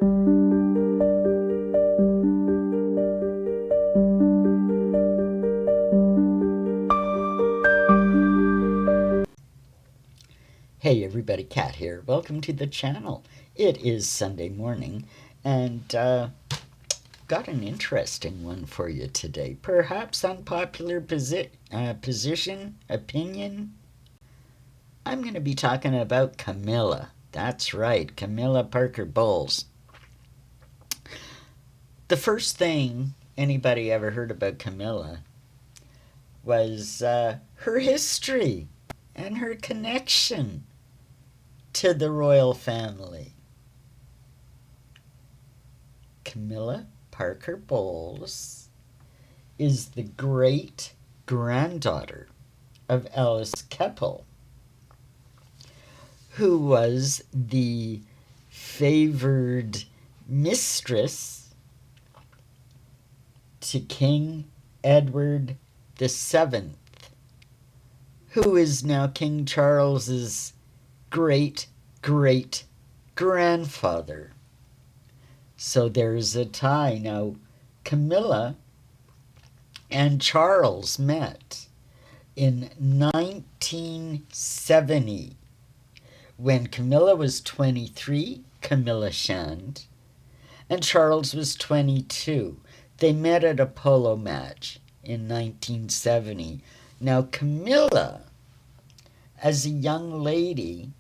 Hey everybody, Kat here. Welcome to the channel. It is Sunday morning and got an interesting one for you today. Perhaps unpopular opinion. I'm going to be talking about Camilla. That's right, Camilla Parker Bowles. The first thing anybody ever heard about Camilla was her history and her connection to the royal family. Camilla Parker Bowles is the great granddaughter of Alice Keppel, who was the favored mistress to King Edward VII, who is now King Charles's great-great-grandfather. So there's a tie. Now, Camilla and Charles met in 1970 when Camilla was 23, Camilla Shand, and Charles was 22. They met at a polo match in 1970. Now, Camilla, as a young lady,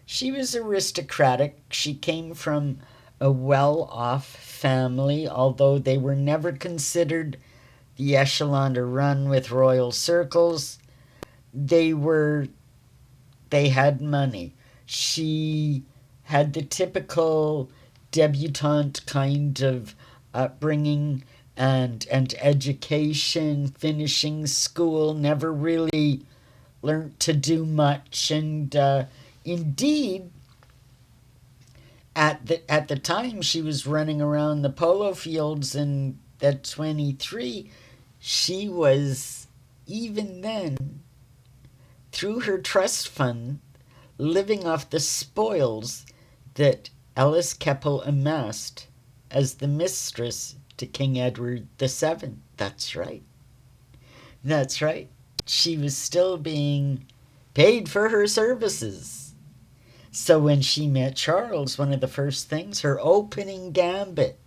she was aristocratic. She came from a well-off family, although they were never considered the echelon to run with royal circles. They had money. She had the typical debutante kind of upbringing and education, finishing school, never really learned to do much, and indeed, at the time she was running around the polo fields, and at 23, she was, even then, through her trust fund, living off the spoils that Alice Keppel amassed as the mistress to King Edward VII. That's right. That's right. She was still being paid for her services. So when she met Charles, one of the first things, her opening gambit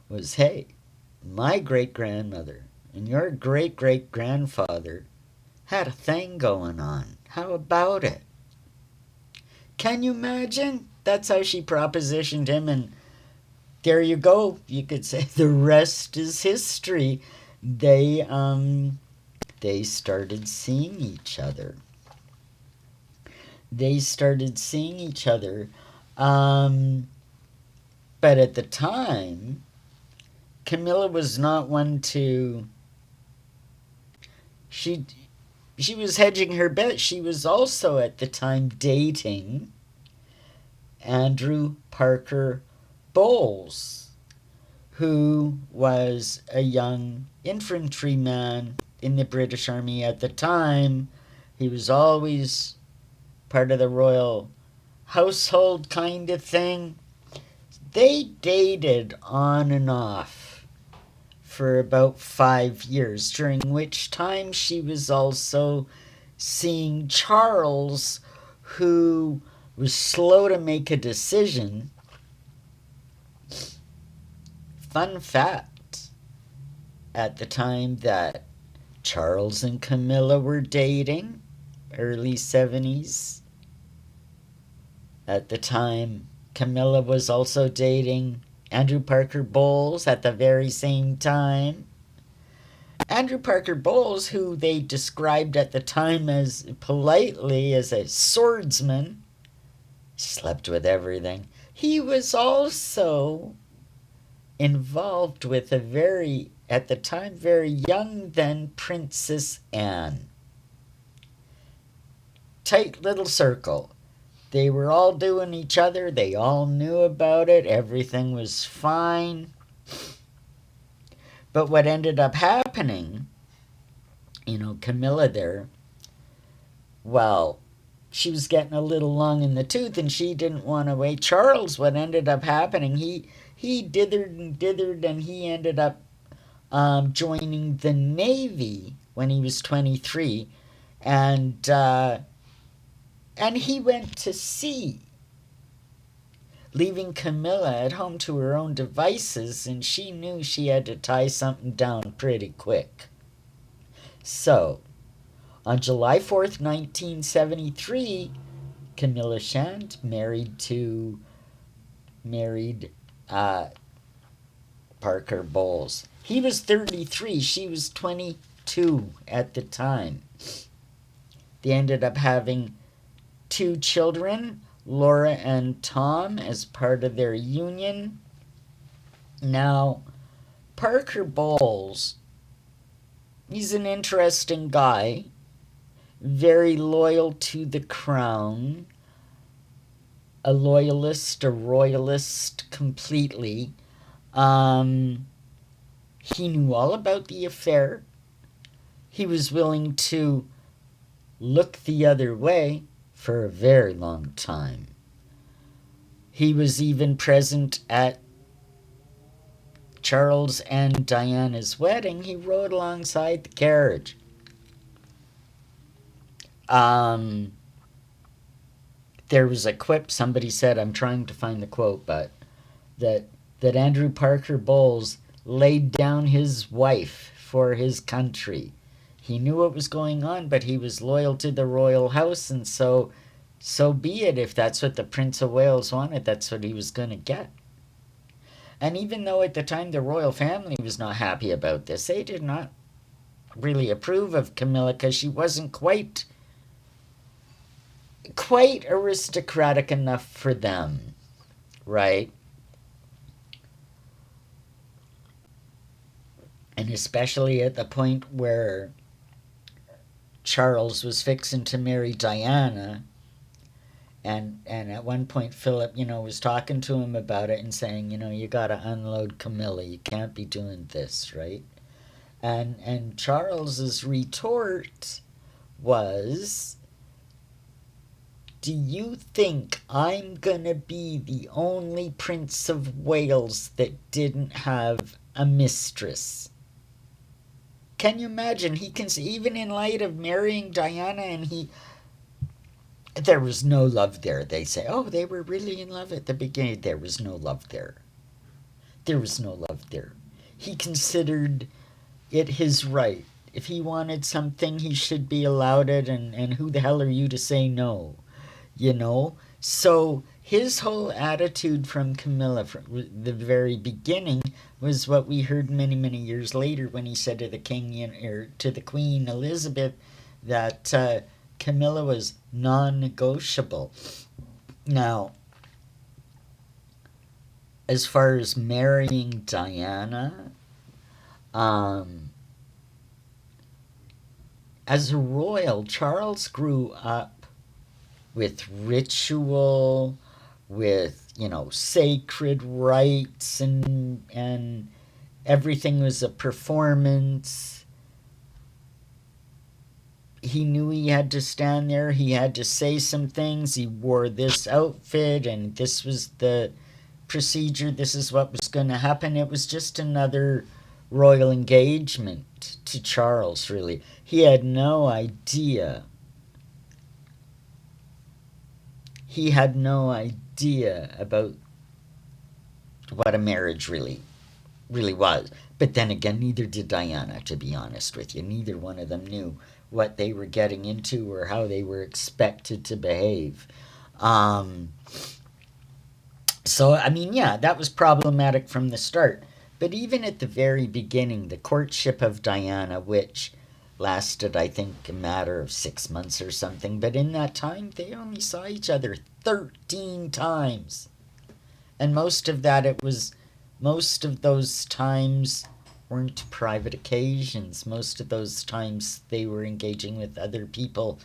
was, hey, my great-grandmother and your great-great-grandfather had a thing going on. How about it? Can you imagine? That's how she propositioned him, and there you go. You could say the rest is history. They started seeing each other. But at the time, Camilla was not one to... She was hedging her bet. She was also at the time dating Andrew Parker Bowles, who was a young infantryman in the British Army at the time. He was always part of the royal household kind of thing. They dated on and off for about 5 years, during which time she was also seeing Charles, who was slow to make a decision. Fun fact, at the time that Charles and Camilla were dating, early 70s, at the time Camilla was also dating Andrew Parker Bowles at the very same time. Andrew Parker Bowles, who they described at the time as politely as a swordsman, slept with everything. He was also involved with a very, at the time, very young then Princess Anne. Tight little circle. They were all doing each other. They all knew about it. Everything was fine. But what ended up happening, Camilla there, well, she was getting a little long in the tooth and she didn't want to wait. Charles, what ended up happening, he dithered and dithered, and he ended up joining the Navy when he was 23, and he went to sea, leaving Camilla at home to her own devices, and she knew she had to tie something down pretty quick. So, on July 4th, 1973, Camilla Shand married Parker Bowles. He was 33, she was 22 at the time. They ended up having 2 children, Laura and Tom, as part of their union. Now, Parker Bowles, he's an interesting guy, very loyal to the crown, a loyalist, a royalist completely. He knew all about the affair. He was willing to look the other way for a very long time. He was even present at Charles and Diana's wedding. He rode alongside the carriage. There was a quip, somebody said, I'm trying to find the quote, but that Andrew Parker Bowles laid down his wife for his country. He knew what was going on, but he was loyal to the royal house, and so be it. If that's what the Prince of Wales wanted, that's what he was going to get. And even though at the time the royal family was not happy about this, they did not really approve of Camilla because she wasn't quite aristocratic enough for them, right? And especially at the point where Charles was fixing to marry Diana, and at one point Philip, was talking to him about it and saying, you gotta unload Camilla, you can't be doing this, right? And Charles's retort was, do you think I'm gonna be the only Prince of Wales that didn't have a mistress? Can you imagine? He can, even in light of marrying Diana, and there was no love there. They say, oh, they were really in love at the beginning. There was no love there. There was no love there. He considered it his right. If he wanted something, he should be allowed it, and who the hell are you to say no? So his whole attitude from Camilla from the very beginning was what we heard many, many years later when he said to the king, or to the Queen Elizabeth, that Camilla was non-negotiable. Now, as far as marrying Diana, as a royal, Charles grew up with ritual, with, sacred rites, and everything was a performance. He knew he had to stand there, he had to say some things, he wore this outfit, and this was the procedure, this is what was going to happen. It was just another royal engagement to Charles, really. He had no idea. He had no idea about what a marriage really was. But then again, neither did Diana, to be honest with you. Neither one of them knew what they were getting into or how they were expected to behave. So, that was problematic from the start. But even at the very beginning, the courtship of Diana, which lasted, I think, a matter of 6 months or something, but in that time they only saw each other 13 times, and most of those times weren't private occasions. Most of those times they were engaging with other people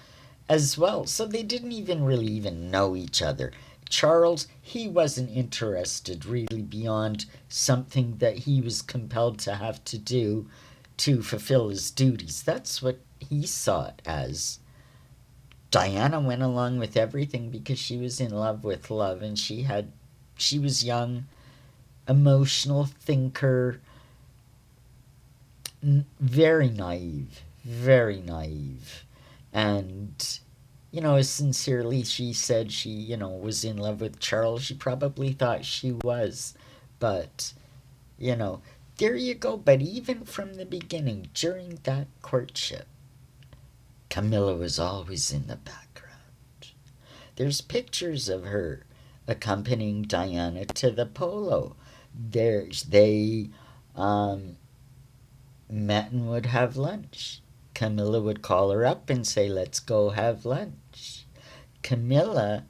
as well, so they didn't even know each other. Charles, he wasn't interested really beyond something that he was compelled to have to do to fulfill his duties. That's what he saw it as. Diana went along with everything because she was in love with love, and she was young, emotional thinker, very naive, very naive. And, as sincerely she said she, was in love with Charles, she probably thought she was. But, you know, there you go. But even from the beginning, during that courtship, Camilla was always in the background. There's pictures of her accompanying Diana to the polo. They met and would have lunch. Camilla would call her up and say, "Let's go have lunch." Camilla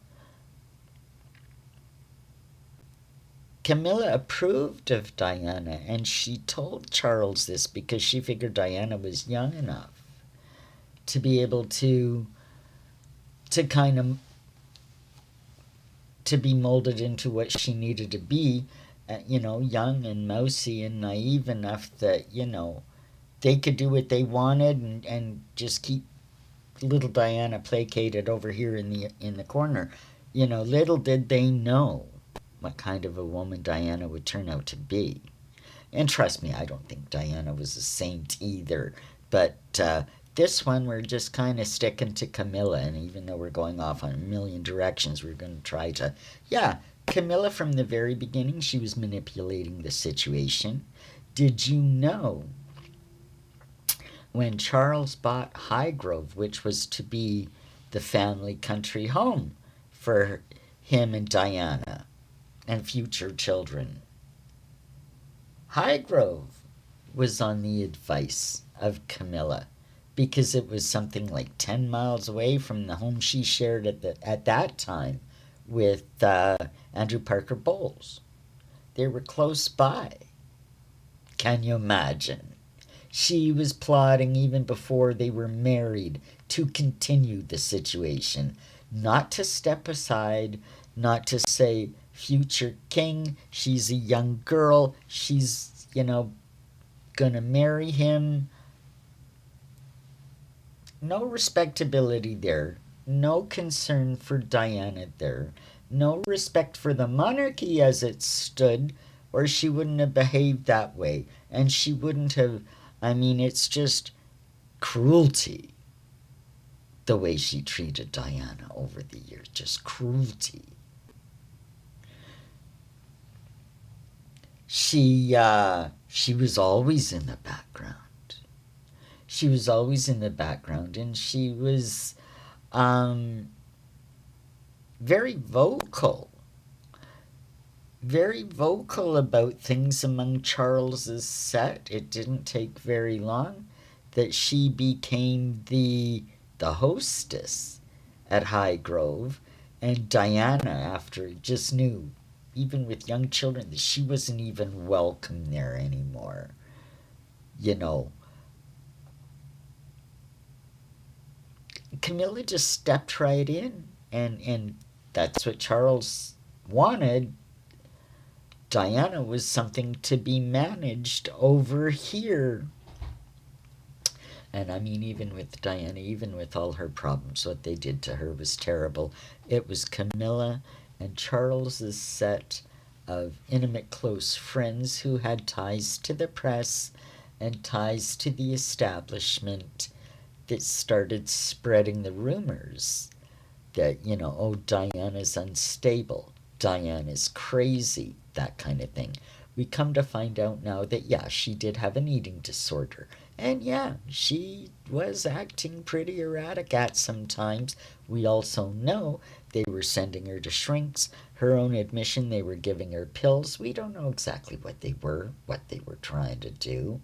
Camilla approved of Diana, and she told Charles this because she figured Diana was young enough to be able to kind of to be molded into what she needed to be, young and mousy and naive enough that, they could do what they wanted and just keep little Diana placated over here in the corner. Little did they know what kind of a woman Diana would turn out to be. And trust me, I don't think Diana was a saint either. But this one, we're just kind of sticking to Camilla. And even though we're going off on a million directions, we're going to try to. Yeah, Camilla from the very beginning, she was manipulating the situation. Did you know when Charles bought Highgrove, which was to be the family country home for him and Diana and future children, Highgrove was on the advice of Camilla because it was something like 10 miles away from the home she shared at that time with Andrew Parker Bowles. They were close by. Can you imagine? She was plotting even before they were married to continue the situation, not to step aside, not to say, future king, she's a young girl, she's, gonna marry him. No respectability there, no concern for Diana there, no respect for the monarchy as it stood, or she wouldn't have behaved that way. And she wouldn't have, it's just cruelty the way she treated Diana over the years, just cruelty. She was always in the background. She was always in the background, and she was very vocal about things among Charles's set. It didn't take very long that she became the hostess at Highgrove, and Diana, after, just knew, even with young children, that she wasn't even welcome there anymore. Camilla just stepped right in, and that's what Charles wanted. Diana was something to be managed over here. And even with Diana, even with all her problems, what they did to her was terrible. It was Camilla and Charles's set of intimate close friends who had ties to the press and ties to the establishment that started spreading the rumors that, oh, Diana's unstable, Diana's crazy, that kind of thing. We come to find out now that, yeah, she did have an eating disorder. And yeah, she was acting pretty erratic at some times. We also know they were sending her to shrinks. Her own admission, they were giving her pills. We don't know exactly what they were trying to do.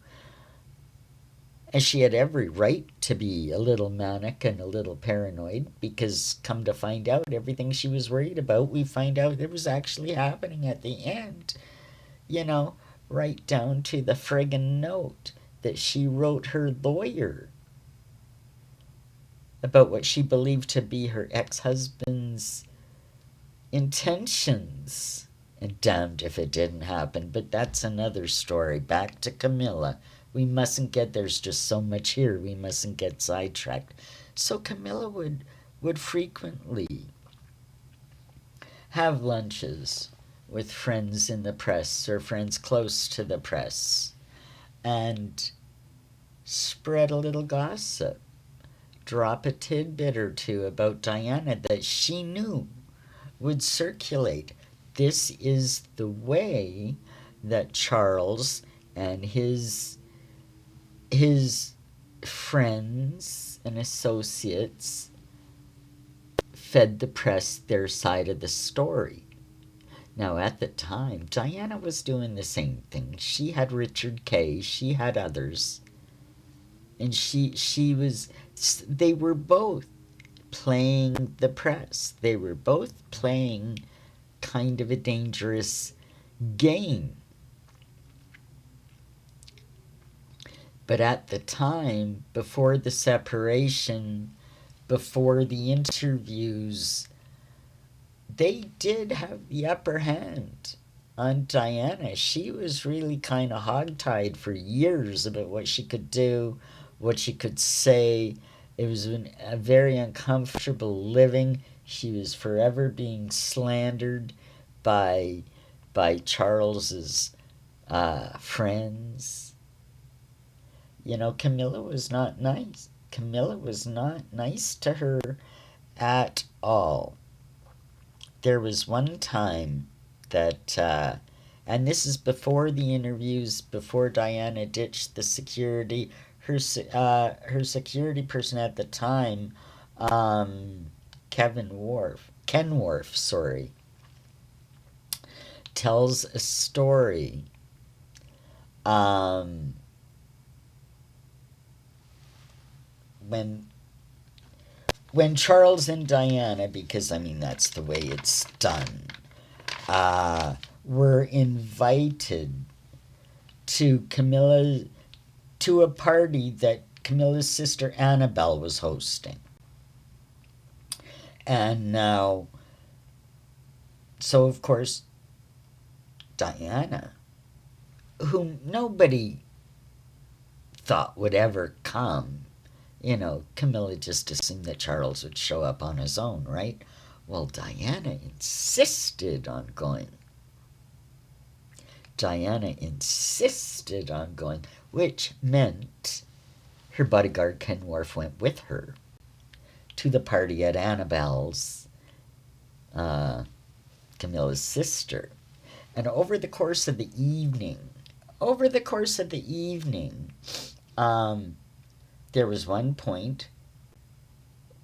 And she had every right to be a little manic and a little paranoid, because come to find out, everything she was worried about, we find out it was actually happening at the end. Right down to the friggin' note that she wrote her lawyer about what she believed to be her ex-husband's intentions. And damned if it didn't happen, but that's another story. Back to Camilla. We mustn't get, there's just so much here, we mustn't get sidetracked. So Camilla would would frequently have lunches with friends in the press or friends close to the press and spread a little gossip, drop a tidbit or two about Diana that she knew would circulate. This is the way that Charles and his friends and associates fed the press their side of the story. Now, at the time, Diana was doing the same thing. She had Richard Kay, she had others, and they were both playing the press. They were both playing kind of a dangerous game. But at the time, before the separation, before the interviews, they did have the upper hand on Diana. She was really kind of hogtied for years about what she could do, what she could say. It was a very uncomfortable living. She was forever being slandered by Charles's friends. You know, Camilla was not nice. Camilla was not nice to her at all. There was one time that, and this is before the interviews, before Diana ditched the security. Her security person at the time, Ken Worf, tells a story. When Charles and Diana, because I mean that's the way it's done, were invited to a party that Camilla's sister Annabelle was hosting. And now, so of course, Diana, whom nobody thought would ever come, you know, Camilla just assumed that Charles would show up on his own, right? Well, Diana insisted on going. Which meant her bodyguard Ken Worf went with her to the party at Annabelle's, Camilla's sister. And over the course of the evening, there was one point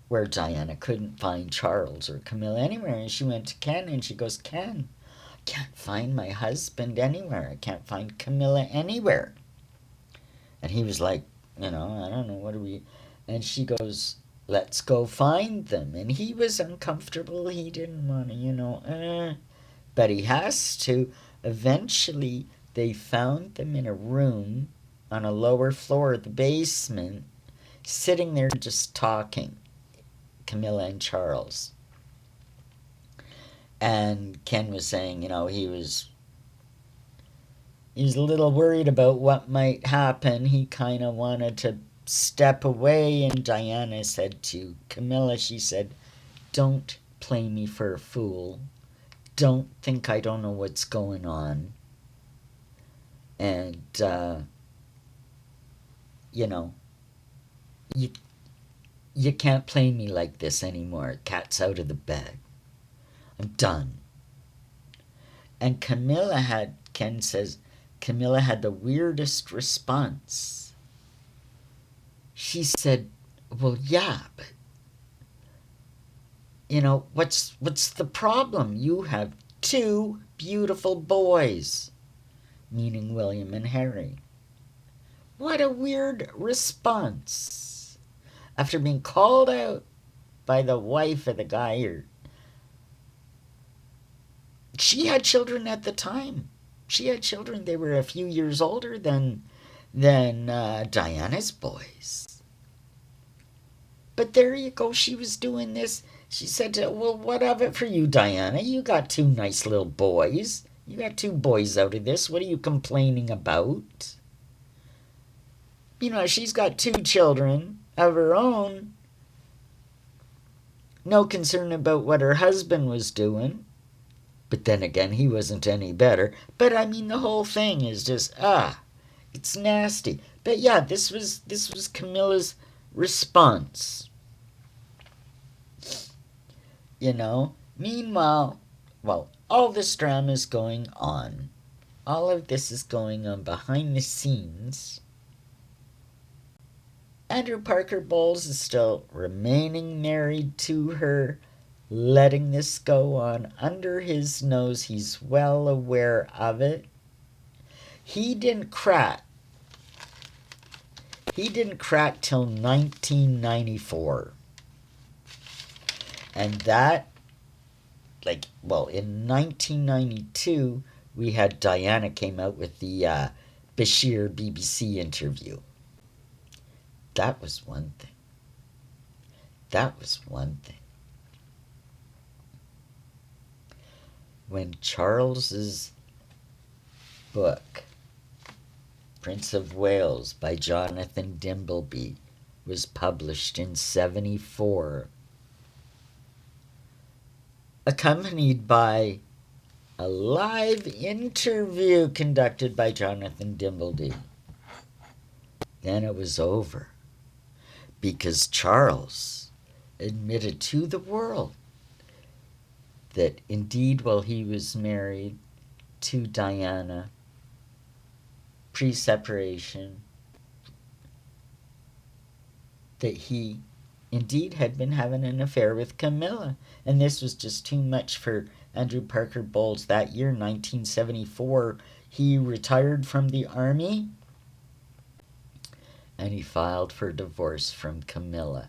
where Diana couldn't find Charles or Camilla anywhere, and she went to Ken and she goes, Ken, I can't find my husband anywhere. I can't find Camilla anywhere. And he was like, you know, I don't know, what are we... And she goes, let's go find them. And he was uncomfortable. He didn't want to, you know, but he has to. Eventually, they found them in a room on a lower floor of the basement, sitting there just talking, Camilla and Charles. And Ken was saying, you know, he was a little worried about what might happen. He kind of wanted to step away, and Diana said to Camilla, she said, don't play me for a fool. Don't think I don't know what's going on. And, you know, you can't play me like this anymore. Cat's out of the bag. I'm done. And Ken says, Camilla had the weirdest response. She said, well, yeah, but, you know, what's the problem? You have two beautiful boys, meaning William and Harry. What a weird response. After being called out by the wife of the guy, she had children at the time. She had children. They were a few years older than Diana's boys. But there you go. She was doing this. She said, well, what of it for you, Diana? You got two nice little boys. You got two boys out of this. What are you complaining about? You know, she's got two children of her own. no concern about what her husband was doing. But then again, he wasn't any better. But I mean, the whole thing is just, it's nasty. But yeah, this was Camilla's response. You know? Meanwhile, well, all this drama is going on. All of this is going on behind the scenes. Andrew Parker Bowles is still remaining married to her, letting this go on under his nose. He's well aware of it. He didn't crack. He didn't crack till 1994. And that, in 1992, we had Diana came out with the Bashir BBC interview. That was one thing. When Charles's book, Prince of Wales by Jonathan Dimbleby, was published in 1974, accompanied by a live interview conducted by Jonathan Dimbleby, then it was over. Because Charles admitted to the world that indeed, while he was married to Diana, pre-separation, that he indeed had been having an affair with Camilla. And this was just too much for Andrew Parker Bowles. That year, 1974, he retired from the army and he filed for divorce from Camilla.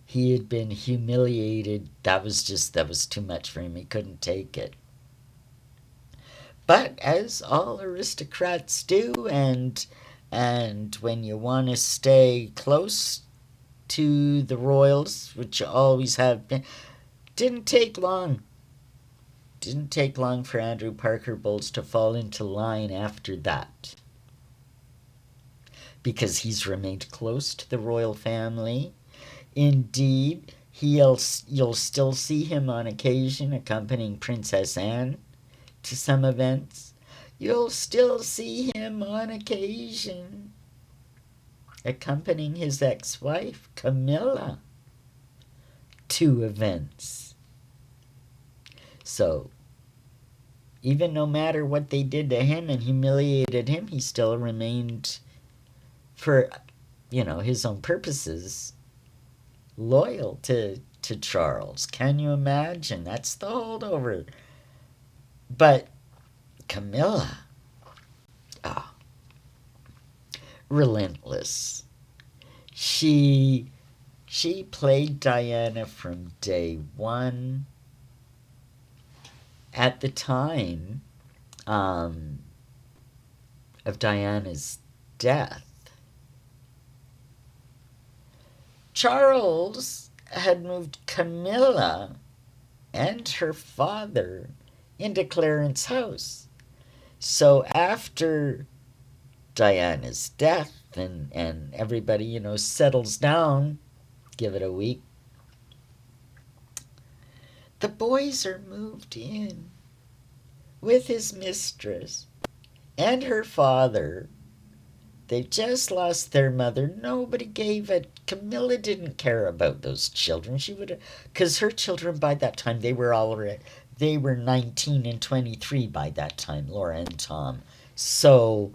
He had been humiliated. That was too much for him. He couldn't take it. But as all aristocrats do, and when you want to stay close to the royals, which you always have been, didn't take long for Andrew Parker Bowles to fall into line after that. Because he's remained close to the royal family. Indeed, you'll still see him on occasion accompanying Princess Anne to some events. You'll still see him on occasion accompanying his ex-wife, Camilla, to events. So, even no matter what they did to him and humiliated him, he still remained, for, his own purposes, loyal to Charles. Can you imagine? That's the holdover. But Camilla, relentless. She played Diana from day one. At the time of Diana's death, Charles had moved Camilla and her father into Clarence's house. So after Diana's death and everybody, settles down, give it a week, the boys are moved in with his mistress and her father. They've just lost their mother. Nobody gave it. Camilla didn't care about those children. She would have, because her children by that time, they were 19 and 23 by that time, Laura and Tom. So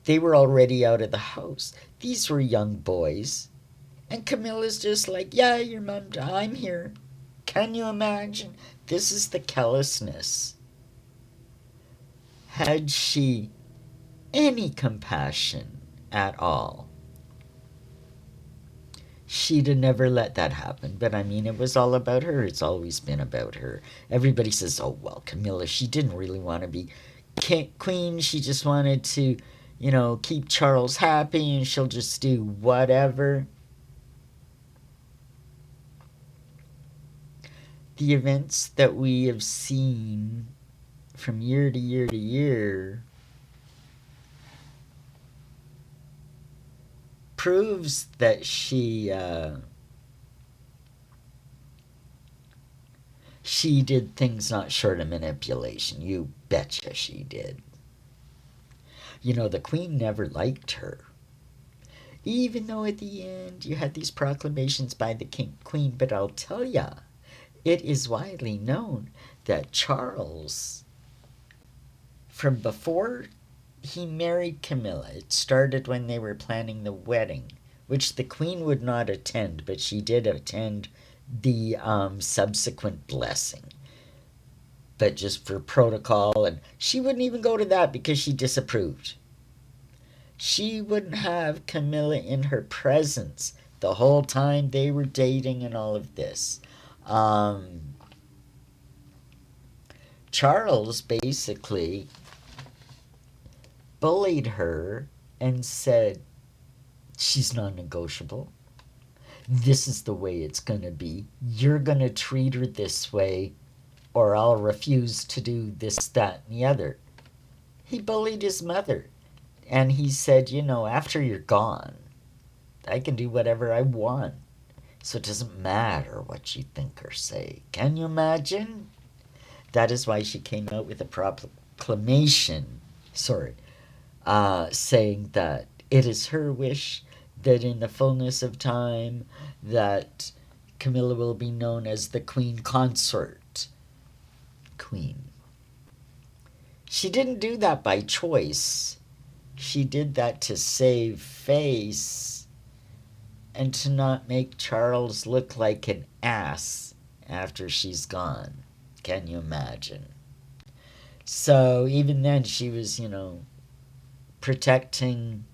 they were already out of the house. These were young boys. And Camilla's just like, yeah, your mom, I'm here. Can you imagine? This is the callousness. Had she any compassion at all, she'd have never let that happen. But I mean, it was all about her. It's always been about her. Everybody says, oh, well, Camilla, she didn't really want to be queen. She just wanted to, keep Charles happy, and she'll just do whatever. The events that we have seen from year to year to year proves that she She did things not short of manipulation. You betcha she did. You know, the Queen never liked her. Even though at the end you had these proclamations by the Queen. But I'll tell ya, it is widely known that Charles, from before he married Camilla, it started when they were planning the wedding, which the Queen would not attend, but she did attend the subsequent blessing. But just for protocol, and she wouldn't even go to that because she disapproved. She wouldn't have Camilla in her presence the whole time they were dating and all of this. Charles basically bullied her and said, she's non-negotiable. This is the way it's going to be. You're going to treat her this way, or I'll refuse to do this, that, and the other. He bullied his mother. And he said, you know, after you're gone, I can do whatever I want. So it doesn't matter what you think or say. Can you imagine? That is why she came out with a proclamation, saying that it is her wish that in the fullness of time that Camilla will be known as the Queen Consort. Queen. She didn't do that by choice. She did that to save face and to not make Charles look like an ass after she's gone. Can you imagine? So even then she was, you know, protecting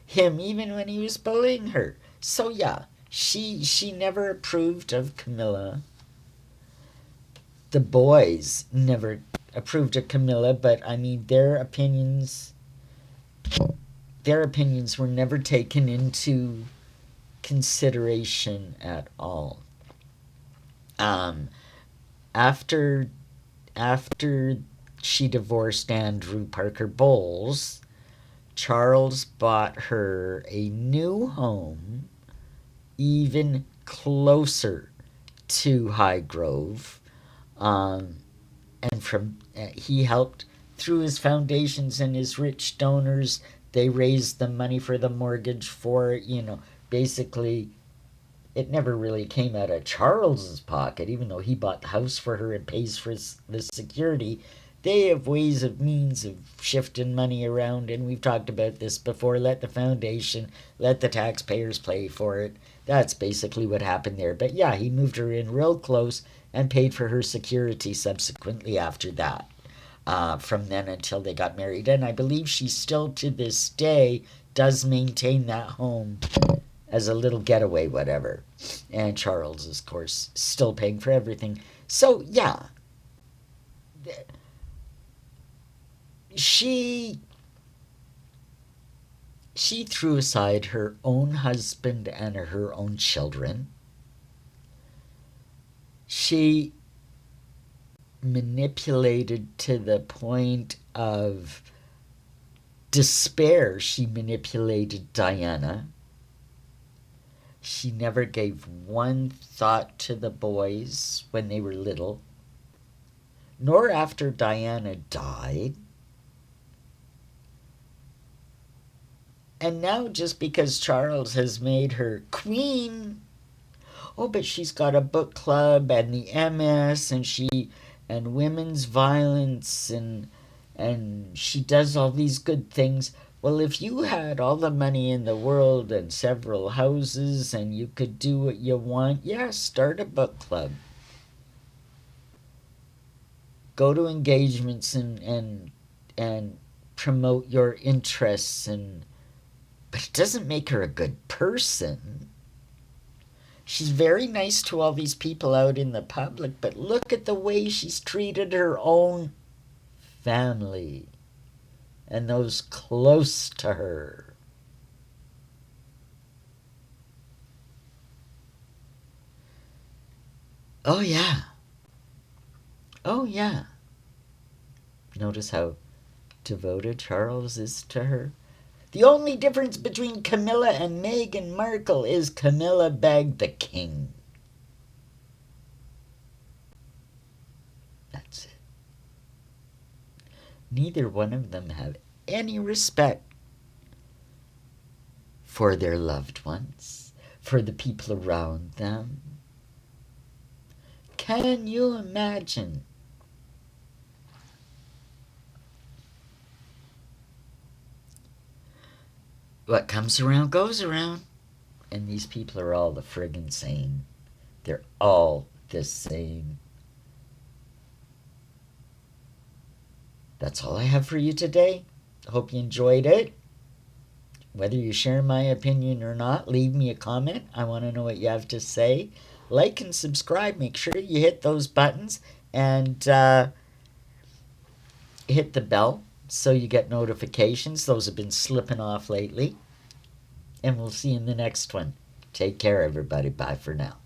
him even when he was bullying her. So yeah, she never approved of Camilla. The boys never approved of Camilla, but I mean their opinions were never taken into consideration at all. After she divorced Andrew Parker Bowles, Charles bought her a new home even closer to Highgrove, and he helped through his foundations and his rich donors. They raised the money for the mortgage for it. You know, basically it never really came out of Charles's pocket, even though he bought the house for her and pays for the security. They have ways of means of shifting money around, and we've talked about this before. Let the foundation, let the taxpayers pay for it. That's basically what happened there. But yeah, he moved her in real close and paid for her security subsequently after that. From then until they got married. And I believe she still to this day does maintain that home as a little getaway, whatever. And Charles is, of course, still paying for everything. So yeah, she threw aside her own husband and her own children. She manipulated to the point of despair. She manipulated Diana. She never gave one thought to the boys when they were little, nor after Diana died. And now just because Charles has made her queen, oh, but she's got a book club and the MS and women's violence and she does all these good things. Well, if you had all the money in the world and several houses and you could do what you want, yeah, start a book club. Go to engagements and promote your interests, but it doesn't make her a good person. She's very nice to all these people out in the public, but look at the way she's treated her own family and those close to her. Oh, yeah. Oh, yeah. Notice how devoted Charles is to her. The only difference between Camilla and Meghan Markle is Camilla begged the king. neither one of them have any respect for their loved ones, for the people around them. Can you imagine? What comes around goes around. And these people are all the friggin' same. They're all the same. That's all I have for you today. Hope you enjoyed it. Whether you share my opinion or not, leave me a comment. I want to know what you have to say. Like and subscribe. Make sure you hit those buttons and hit the bell so you get notifications. Those have been slipping off lately. And we'll see you in the next one. Take care, everybody. Bye for now.